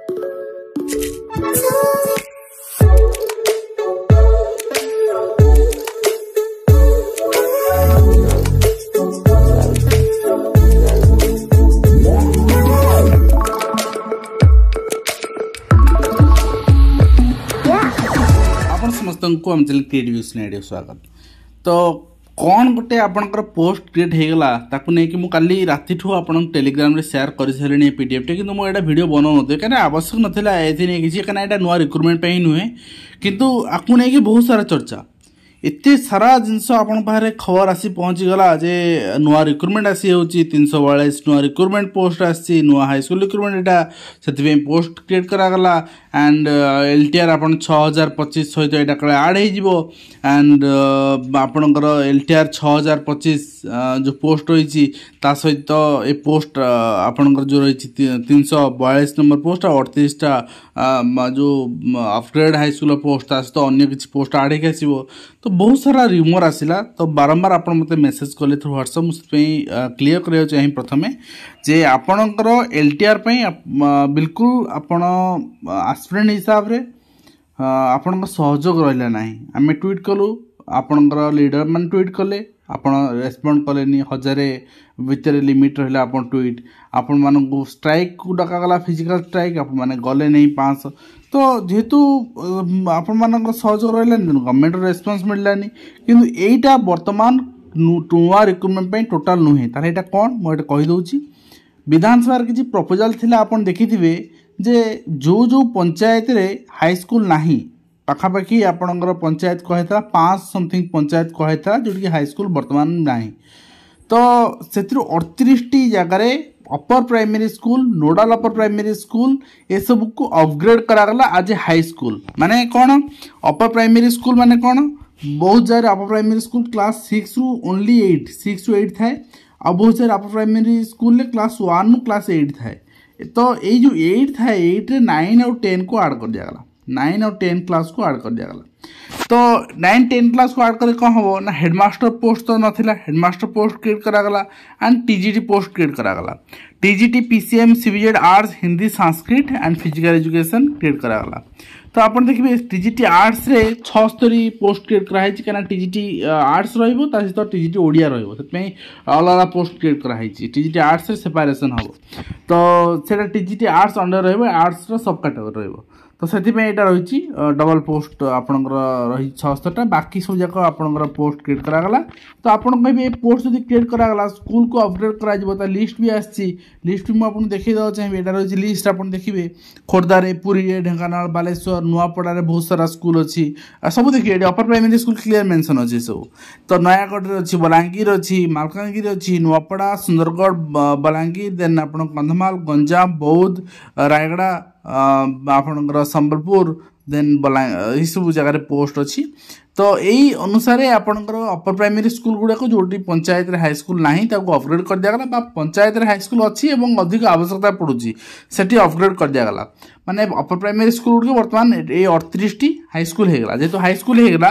समस्त को आम चैनल क्रिएटिव स्वागत। तो कौन गोटे आपंकर पोस्ट क्रिएट होगा ताकू नहीं कि काली राति आपन टेलीग्राम रे शेयर कर सारे पीडीएफ टे कि मुझे वीडियो बनाऊ ना कहीं आवश्यक नाला ये किसी कहीं नुआ रिक्रुटमेंट नुहे किंतु आपको नहीं बहुत सारा चर्चा एत सारा जिनस आपण पाखे खबर आसी पहुँचीगला जे नुआ रिक्रुटमेंट आसी हो 342 नुआ रिक्रुटमेंट पोस्ट आसी नुआ हाईस्कूल रिक्रुटमेंट यहाँ से पोस्ट क्रिएट करागला एंड एलटीआर आप 6025 सहित यहाँ कले आड हो एंड आपणकर एलटीआर 6025 जो पोस्ट रही सहित ए पोस्ट आपणकर जो रही 342 नंबर पोस्ट और 38टा जो अपग्रेड हाईस्कूल पोस्ट सहित अन्य किसी पोस्ट आड हो तो बहुत सारा रिमोर आसला। तो बारंबार आप मत मेसेज कले थ्रू व्हाट्सएप मुझे क्लीयर करा चाहिए प्रथमे जे आपणकर एलटीआर बिल्कुल आपण एस्पिरेंट हिसाब रे आपण सहयोग रहा ना आम ट्वीट कलु आपणकर लीडर मान ट्वीट कले आपण रेस्पॉन्ड कलेनी 1000 भितर लिमिट रहा आप ट्वीट आपण मानू स्ट्राइक को डकागला फिजिकल स्ट्राइक आप मैंने गले नहीं 500 तो जेहेतु आपण मान सहयोग रहा गवर्नमेंट रेस्पॉन्स मिललानी किंतु एटा वर्तमान नुआ रिक्रुटमेंट टोटाल नुहे तार यहाँ कौन मुझे कहीदे विधानसभा किसी प्रपोजाल थिला आपण देखिथिबे जे जो जो पंचायत रे हाईस्कूल नाही पाखापाखि आपणकर पंचायत कहता 5 समथिंग पंचायत कहता जो कि हाईस्कूल वर्तमान नाही तो से 38 जगार upper primary school nodal upper primary school ये सब को अपग्रेड करागला आज हाई स्कूल माने कौन अपर प्राइमरी स्कूल माने कौन बहुत जगह अपर प्राइमरी स्कूल क्लास 6 रु ओनली 6 to 8 थाए आ बहुत सारे अपर प्राइमरी स्कूल क्लास 1 रु क्लास 8 थाए तो ये जो 8 थाए 8 रे 9 और 10 को ऐड कर दिया 9 और 10 क्लास को ऐड कर दिया तो 9-10 क्लास को ऐड कर कौन हम ना हेडमास्टर पोस्ट तो नाला हेडमास्टर पोस्ट क्रिएट करागला एंड टीजीटी पोस्ट क्रिएट करागला TGT PCM CBZ arts Hindi Sanskrit and physical education create करागला तो आप देखिए टीजीटी आर्ट्स रे 76 पोस्ट क्रिएट कराई कहीं टीजीटी आर्ट्स रही टीजीटी ओडिया रही अलग अलग पोस्ट क्रिएट कराई टीजीटी आर्ट्स रे सेपरेशन हम तो सेटा टीजीटी आर्ट्स अंडर रही आर्ट्स सब कैटेगरी रही तो से रही डबल पोस्ट आपंकर रही 76टा बाकी सब जाक आपंकर पोस्ट क्रिएट करागला तो आप कहे पोस्ट जो क्रिएट करागला स्कूल को अपग्रेड करा लिस्ट भी आसी लिस्ट भी मुझे देखी देवा चाहिए यहाँ रही लिस्ट आप देखिए खोर्धारे पुरी ढेंकानाल बालेश्वर नुआपड़ा बहुत सारा स्कूल अच्छी सब देखिए अपर प्राइमरी स्कूल क्लियर मेंशन अच्छे सब तो नयागढ़ अच्छी बलांगीर अच्छी मालकानगिरी अच्छी नुआपड़ा सुंदरगढ़ बलांगीर देन आप कंधमाल गंजाम बौद्ध रायगड़ा आपणकर संबलपुर देन यही सब जगह पोस्ट अच्छी तो यही अनुसार आपणकर अपर प्राइमरी स्कूल गुड़ाक जो पंचायत हाई स्कूल ना अपग्रेड कर दिगला पंचायत हाई स्कूल अच्छी और अधिक आवश्यकता पड़ुची से अपग्रेड कर दिगला माने अपर प्राइमरी स्कूल गुड़ बर्तमान ये 38 हाई स्कूल होगा जेहेतु हाई स्कूल होगा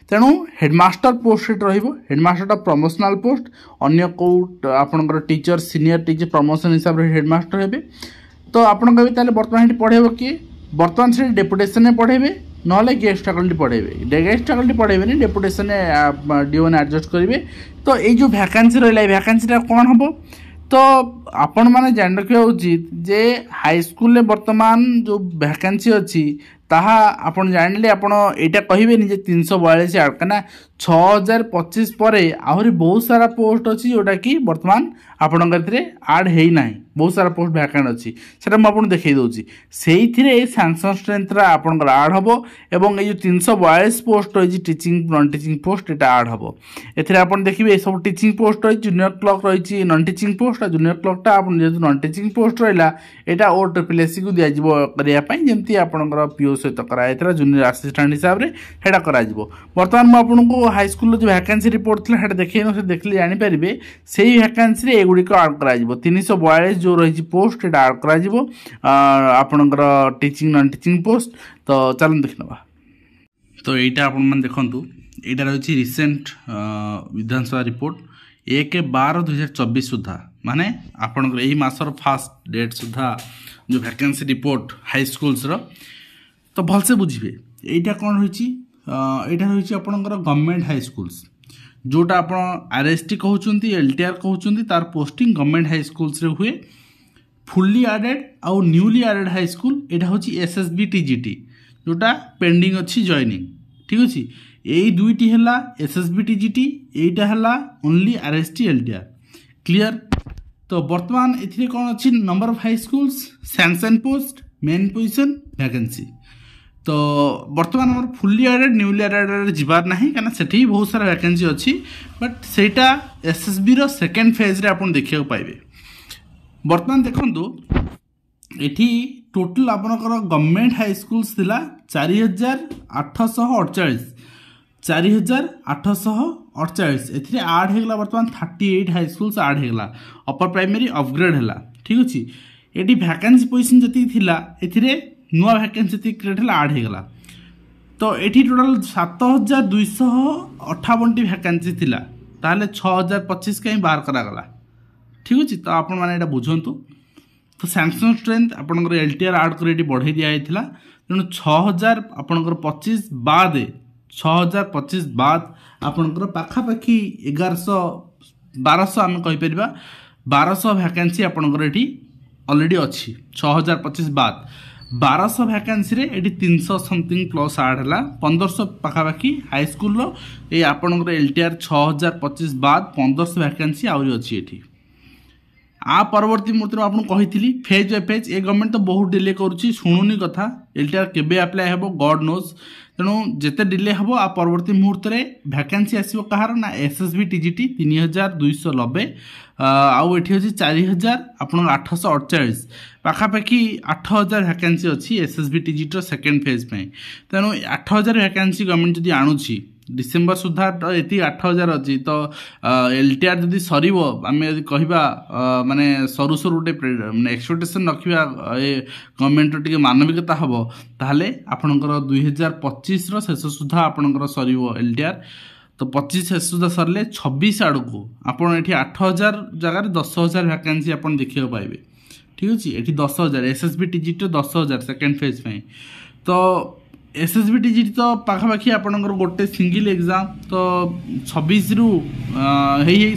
तेणु headmaster post headmaster promotional post अन्य को आपणकर टीचर सीनियर टीचर प्रमोशन हिसाब से हेडमास्टर हे तो आप बर्तमान पढ़ेब किए बर्तमान से डेपुटेशन में पढ़ेबे ना गेस्ट फैकल्टी पढ़ेबे गेस्ट फैकल्टी पढ़ेबे डेपुटेशन डीओ ने एडजस्ट करेंगे तो ये जो वैकेंसी रहा वैकेंसीटा कौन हम तो आपण मैंने जान रखा उचित जे हाई स्कूल वर्तमान जो वैकेंसी अच्छी ताहा आपण जानले आपण एटा कहिबे नि जे 342 आड कना 6025 पर आहरी बहुत सारा पोस्ट अच्छी जोटा कि वर्तमान आपण गतिरे आड हेई नाही बहुत सारा पोस्ट वैकेंट अच्छी सेटा म आपण देखै दोची सेइथिरे सैंक्शन स्ट्रेंथ रा आपण आड हबो एवं ए जो 342 पोस्ट रही टीचिंग नॉन टीचिंग पोस्ट एटा आड हबो एथिरे आपण देखिबे सब टीचिंग पोस्ट रही जूनियर क्लर्क रही नॉन टीचिंग पोस्ट जूनियर क्लर्कटा आपण जे नॉन टीचिंग पोस्ट रहिला एटा ओ ट्रिपलएससी को दिया जिवो करिया पई जेमति आपणकर पीओ सहित कराइला जूनियर असिस्टेंट हिसाब से हेटा करा जिवो बर्तमान म आपनको हाई स्कूल जो वैकेंसी रिपोर्ट थला हेटा देखिनो से देखले जानि परिबे सेही वैकेंसी रे एगुडी को ऐड करा जिवो 342 जो रही पोस्ट एटा ऐड करा जिवो आपणकर टीचिंग नॉन टीचिंग पोस्ट तो चलन देखनबा तो एटा आपण मन देखंतु एटा रही रिसेंट विधानसभा रिपोर्ट 1/12/2024 सुधा माने आपणकर एही मासर फास्ट डेट सुधा जो वैकेंसी रिपोर्ट हाई स्कूल्स रो तो भलसे बुझे यहाँ कौन रही यहाँ रही आपंकर गवर्नमेंट हाई स्कूल्स जोटा आप आरएसटी कहते एलटीआर कहते तार पोस्टिंग गवर्नमेंट हाई स्कूल्स हुए फुल्ली एडेड आउ न्यूली एडेड हाई स्कूल यहाँ हूँ एसएसबी टीजीटी जोटा पेंडिंग अच्छी जॉइनिंग ठीक अच्छे यही दुईटी है एसएसबी टीजीटी यहीटा है ओनली आरएसटी एलटीआर क्लियर। तो बर्तमान ए कौन अच्छी number of high schools sanction post main position vacancy तो बर्तमान आम फुल्ली एडेड न्यूली एडेड जीवार ना कहीं से बहुत सारा वैकेंसी अच्छी बट सेटा एसएसबी रो सेकेंड फेज रे आप देखा पाइबे। बर्तमान देखो ये टोटल आपनकर गवर्नमेंट हाई स्कूल्स थिला 4848 4848 एथिरे ऐड हेगला बर्तमान 38 हाई स्कूल्स ऐड हेगला अपर प्राइमरी अपग्रेड हैला ठीक अच्छे ये वैकेंसी पोजिशन जी थिला एथिरे नुआ वैकेंसी जी क्रिएट है ऐड हेगला तो ये टोटाल 7258 वैकेंसी थिला ताहले 6025 कहीं बाहर करागला ठीक अच्छे। तो आपण मैंने बुझंतु तो सैंक्शन स्ट्रेंथ आपंकर एलटीआर आड कर बढ़े दिखाई तेणु 6000 आपंकर 25 बाद 6025 बाद आपंकर पाखापाखि 1100 1200 आम कहीपर 1200 वैकेंसी आपंकर ये ऑलरेडी अच्छी 6025 बाद 1200 वैकेंसी रे ये 300 समथिंग प्लस आड है 1500 पाखापाखि हाई स्कूल ये आपंकर एलटीआर 6025 बाद 1500 वैकेंसी आहरी अच्छी ये आ परवर्ती मुहूर्त आपको कही phase by phase A government तो बहुत डिले करुच्ची शुणुनी कथा एलटीआर केबे अप्लाई हेबो गॉड नोज तेणु जिते डिले हेबो आ परवर्ती मुहूर्त रे वैकेंसी आसीबो कहार ना एसएसबी टीजीटी 3290 आउ एठी अछि 4000 आपन 848 पाखापाखि 8000 वैकेंसी अच्छी एसएसबी टीजीटी सेकेंड फेज पे तेणु 8000 वैकेंसी गवर्नमेंट जदि आणुची डिसेम्बर सुधा ये 8000 अच्छी तो एलटीआर जदि सर आम कहवा माने सरू सरू गोटे एक्सपेक्टेशन रखा गवर्नमेंट टी मानविकता हम ताहले आपणकर 2025 शेष सुधा आपणकर सर एलटीआर तो 25 शेष सुधा सरले 26 आड़ को आपड़ ये 8000 जगार 10000 वैकेंसी आप देखा पाइबे ठीक अच्छे ये 10000 एसएसबी टीजीटी 10000 सेकेंड फेज पे तो एसएसबी टीजीटी तो पाखापाखि आपणकर गोटे सिंगल एग्जाम तो 26 रु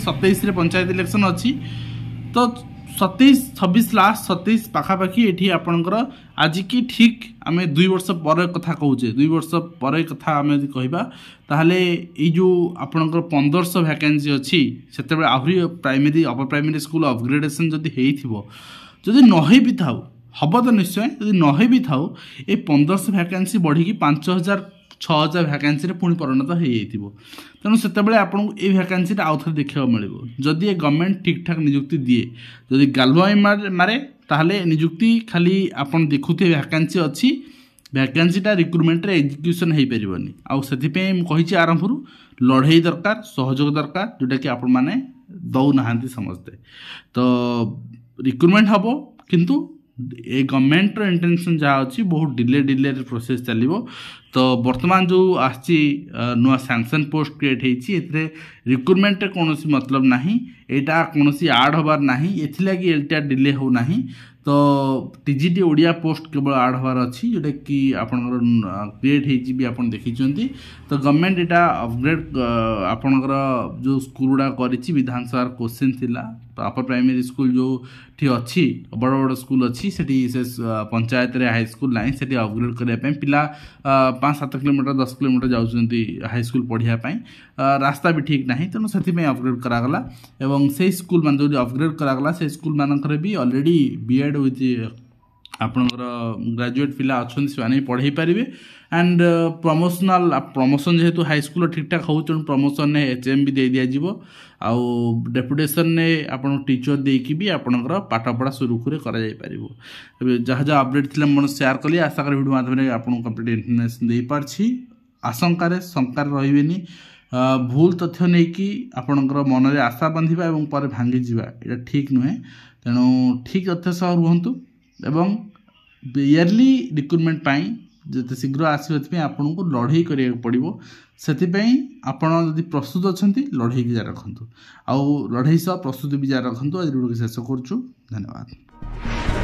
27 रे पंचायत इलेक्शन अच्छी तो 27 लास्ट 27 पाखापाखि ये आपणकर आज की ठीक आम 2 वर्ष पर कथा कहूचे 2 वर्ष पर कथा आम कहवा ताहले ये जो आपणकर 1500 वैकेंसी अच्छी से आहरी primary upper primary school upgradation जदि होइथिबो जदि नहे भी थाउ हम तो निश्चय यदि नहे भी थाउ ये 1500 वैकेंसी बढ़ी 5000 6000 वैकेंसी पुणी परिणत हो तेणु से आपको ये वैकेंसी आउ थे देखा मिले जदि ये गवर्नमेंट ठीक ठाक निजुक्ति दिए जदि गालुआई मारे ताहले निजुक्ति खाली आप देखुए वैकेंसी अच्छी वैकेंसीटा रिक्रुटमेंट एग्जीक्यूशन हो पारनि आउँछ आरंभ लड़े दरकार सहयोग दरकार जोटा कि आपण मैंने दौना समझते तो रिक्रुटमेंट हम किंतु ए गवर्नमेंट इंटेंशन जहाँ अच्छी बहुत डिले प्रोसेस चलो तो वर्तमान जो आसी नुआ सैंक्शन पोस्ट क्रिएट होती रिक्रुटमेंट कौन मतलब ना यहाँ कौन आड हबार ना एथिलागी एलटीआर डिले हो ना तो टीजीटी ओडिया पोस्ट केवल आड हबार अच्छी जोटा कि आपंकर क्रिएट होती आप देखी तो गवर्नमेंट यहाँ अपग्रेड आपंकर जो स्कूल गुड़ा कर विधानसभा क्वेश्चन थिला तो अपर प्राइमरी स्कूल जो ठी अच्छी बड़ बड़ स्कूल अच्छी से पंचायत रे हाई स्कूल ना से अपग्रेड करने पिला 5-7 किलोमीटर 10 किलोमीटर जाऊँगी हाई स्कूल पढ़ाई रास्ता भी ठीक ना तेणु से अपग्रेड करागला एवं से स्कूल मान जो अपग्रेड करागला से स्कूल मानकर भी ऑलरेडी बीएड विथ आपणकर ग्रेजुएट पिला अच्छा से पढ़ाई पारे एंड प्रमोशन जेहेतु हाई स्कूल ठीक ठाक हो तेणु प्रमोशन ने एचएम भी दे दिज्व आउ डेपुटेशन ने आप टीचर देकी भी आपणकर पाठपढ़ा सुरुखुरे कर जहाँ जहाँ अपडेट थी मैं शेयर कली आशा कर वीडियो माध्यम आपको कंप्लीट इनफर्मेशन दे पारछि आशंकार शंकार रही भूल तथ्य नहीं कि आपणकर मन में आशा बांधा और पर भांगी जावा ठीक नुहे तेणु ठीक तथ्य सह रुहतु एवं इयरली रिक्रुटमेंट पाई जिते शीघ्र आसपे आपन को लड़े करा पड़ो से आपड़ प्रस्तुत अच्छा लड़े की जारी रखु आउ लड़े सह प्रस्तुति भी जारी रखु आज वीडियो शेष करुँ धन्यवाद।